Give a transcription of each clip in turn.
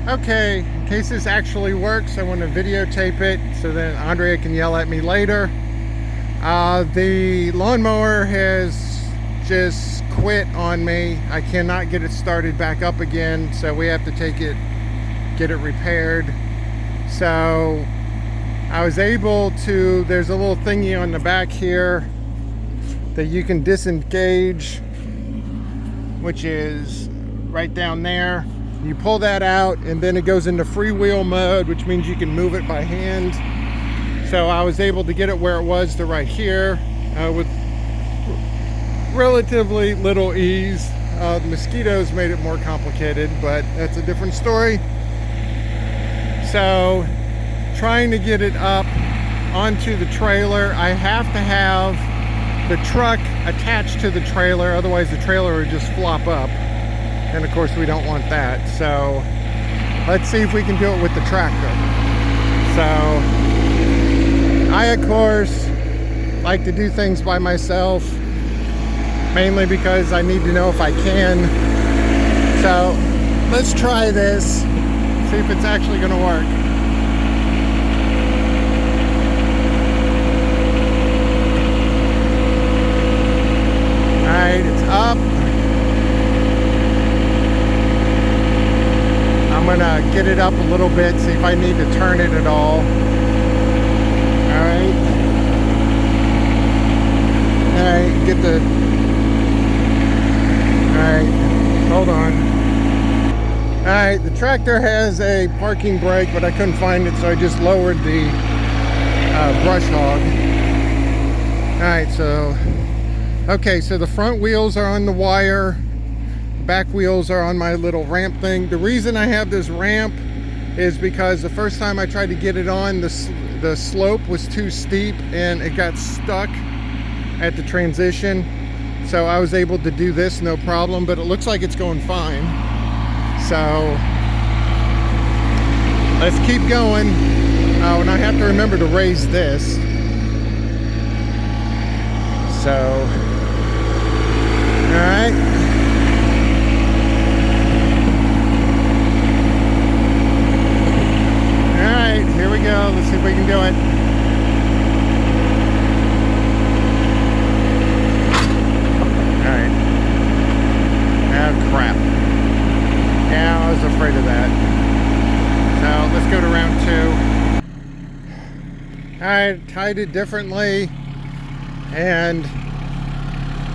Okay, in case this actually works, I want to videotape it so that Andrea can yell at me later. The lawnmower has just quit on me. I cannot get it started back up again, so we have to take it, get it repaired. So I was able to, there's a little thingy on the back here that you can disengage, which is right down there. You pull that out and then it goes into freewheel mode, which means you can move it by hand. So I was able to get it where it was to right here with relatively little ease. The mosquitoes made it more complicated, but that's a different story. So trying to get it up onto the trailer, I have to have the truck attached to the trailer, otherwise the trailer would just flop up. And of course we don't want that. So let's see if we can do it with the tractor. So I of course like to do things by myself, mainly because I need to know if I can. So let's try this, see if it's actually going to work. Alright, it's up. I'm gonna get it up a little bit, see if I need to turn it at all. Alright. Alright, get the... Alright, hold on. Alright, the tractor has a parking brake, but I couldn't find it, so I just lowered the brush hog. Alright, so... Okay, so the front wheels are on the wire. Back wheels are on my little ramp thing. The reason I have this ramp is because the first time I tried to get it on, the slope was too steep and it got stuck at the transition. So I was able to do this no problem, but it looks like it's going fine. So let's keep going. And I have to remember to raise this. So, all right. Here we go. Let's see if we can do it. Alright. Oh, crap. Yeah, I was afraid of that. So, let's go to round 2. I tied it differently. And,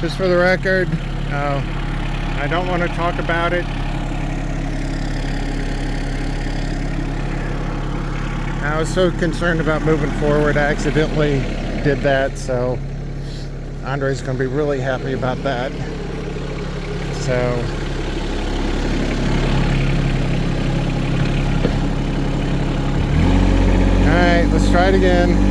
just for the record, I don't want to talk about it. I was so concerned about moving forward, I accidentally did that, so Andre's going to be really happy about that. So, alright, let's try it again.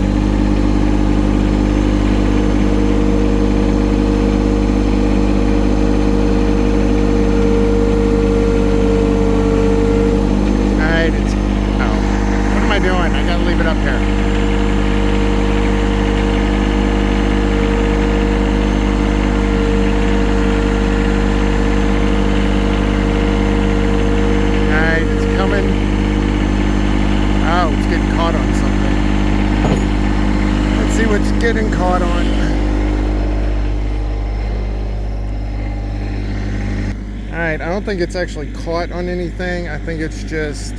Doing? I gotta leave it up here. Alright, it's coming. Oh, it's getting caught on something. Let's see what's getting caught on. Alright, I don't think it's actually caught on anything. I think it's just...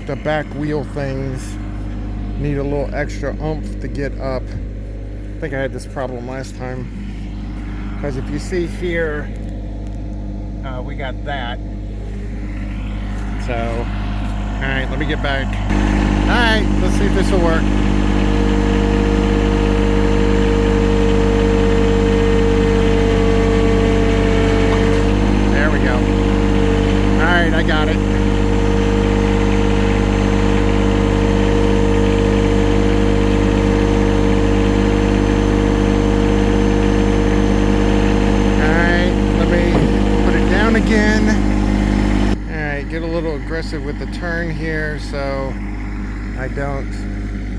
the back wheel things need a little extra oomph to get up. I think I had this problem last time. Because if you see here, we got that. So, alright, let me get back. Alright, let's see if this will work. There we go. Alright, I got it. Alright, let me put it down again. Alright, get a little aggressive with the turn here so I don't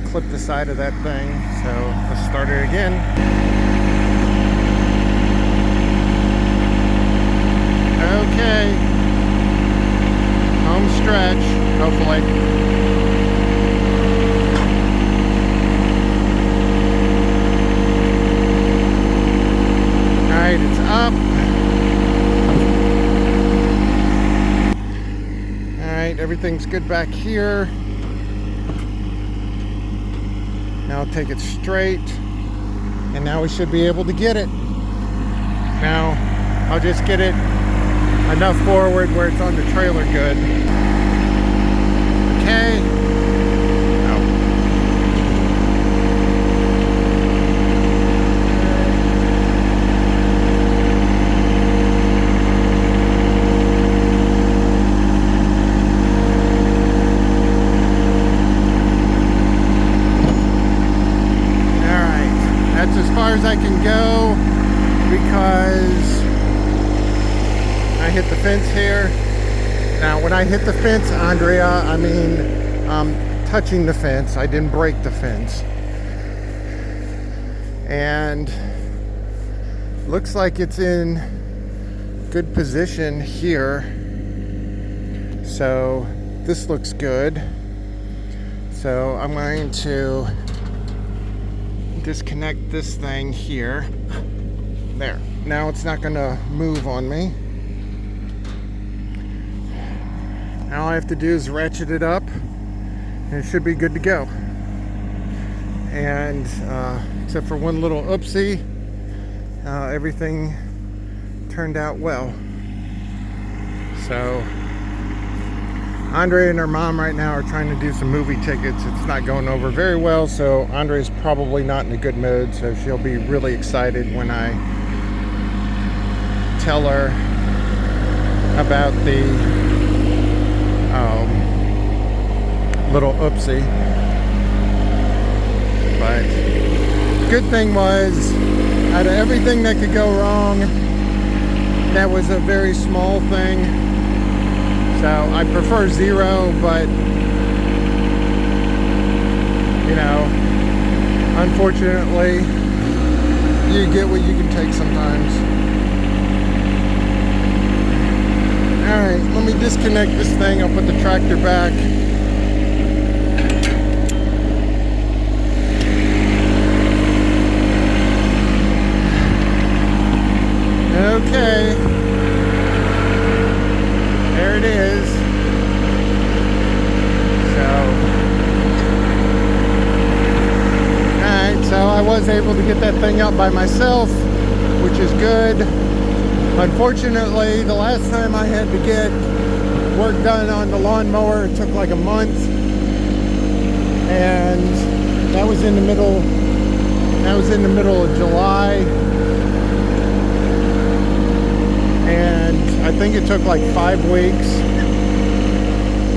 clip the side of that thing. So let's start it again. stretch, hopefully. All right, it's up. All right, everything's good back here. Now I'll take it straight, and now we should be able to get it. Now I'll just get it enough forward where it's on the trailer good. Okay. That's as far as I can go because I hit the fence here. Now when I hit the fence, Andrea, I mean touching the fence. I didn't break the fence. And looks like it's in good position here. So this looks good. So I'm going to disconnect this thing here. There. Now it's not going to move on me. All I have to do is ratchet it up and it should be good to go. And except for one little oopsie, everything turned out well. So Andre and her mom right now are trying to do some movie tickets. It's not going over very well, so Andre's probably not in a good mood, so she'll be really excited when I tell her about the little oopsie. But good thing was, out of everything that could go wrong, that was a very small thing. So I prefer zero, but you know, unfortunately, you get what you can take sometimes. Alright, let me disconnect this thing. I'll put the tractor back. Okay. There it is. So I was able to get that thing out by myself, which is good. Unfortunately, the last time I had to get work done on the lawnmower, it took like a month. And that was in the middle of July. And I think it took like 5 weeks.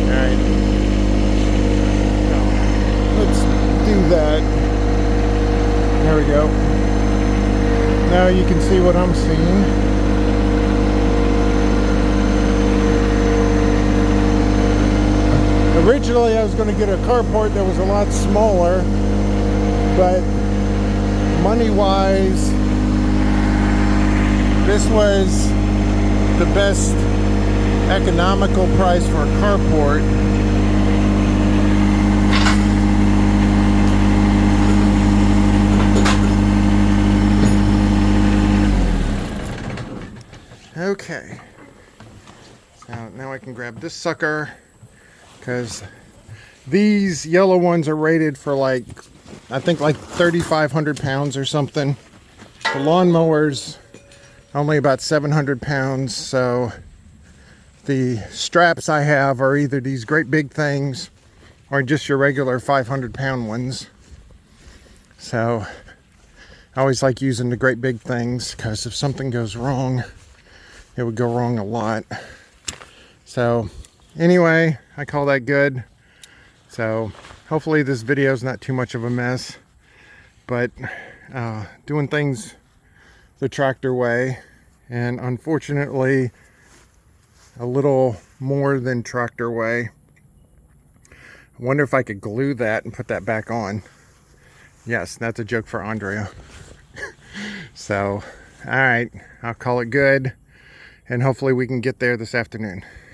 All right. Let's do that. There we go. Now you can see what I'm seeing. Originally I was going to get a carport that was a lot smaller, but money-wise, this was the best economical price for a carport. Okay, so now I can grab this sucker, because these yellow ones are rated for like, I think like 3,500 pounds or something. The lawnmower's only about 700 pounds, so the straps I have are either these great big things or just your regular 500-pound ones. So I always like using the great big things, because if something goes wrong, it would go wrong a lot. So anyway, I call that good. So hopefully this video is not too much of a mess, but doing things the tractor way, and unfortunately a little more than tractor way. I wonder if I could glue that and put that back on. Yes, that's a joke for Andrea. So all right, I'll call it good, and hopefully we can get there this afternoon.